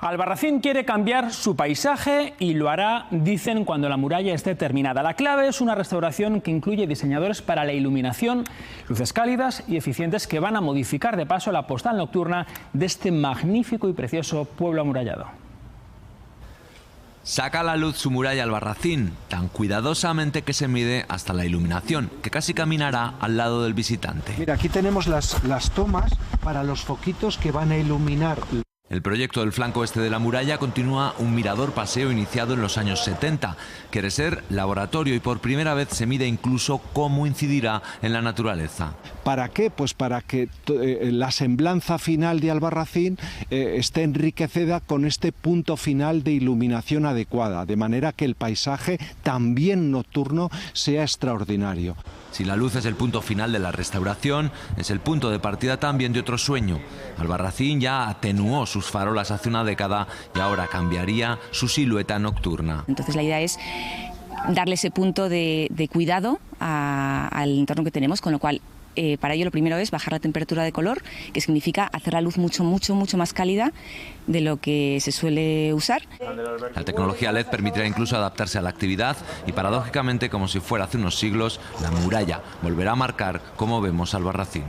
Albarracín quiere cambiar su paisaje y lo hará, dicen, cuando la muralla esté terminada. La clave es una restauración que incluye diseñadores para la iluminación, luces cálidas y eficientes que van a modificar de paso la postal nocturna de este magnífico y precioso pueblo amurallado. Saca a la luz su muralla Albarracín, tan cuidadosamente que se mide hasta la iluminación, que casi caminará al lado del visitante. Mira, aquí tenemos las tomas para los foquitos que van a iluminar. El proyecto del flanco este de la muralla continúa un mirador paseo iniciado en los años 70. Quiere ser laboratorio y por primera vez se mide incluso cómo incidirá en la naturaleza. ¿Para qué? Pues para que la semblanza final de Albarracín esté enriquecida con este punto final de iluminación adecuada, de manera que el paisaje, también nocturno, sea extraordinario. Si la luz es el punto final de la restauración, es el punto de partida también de otro sueño. Albarracín ya atenuó sus farolas hace una década y ahora cambiaría su silueta nocturna. Entonces la idea es darle ese punto de cuidado al entorno que tenemos, con lo cual para ello lo primero es bajar la temperatura de color, que significa hacer la luz mucho más cálida de lo que se suele usar. La tecnología LED permitirá incluso adaptarse a la actividad y, paradójicamente, como si fuera hace unos siglos, la muralla volverá a marcar cómo vemos Albarracín.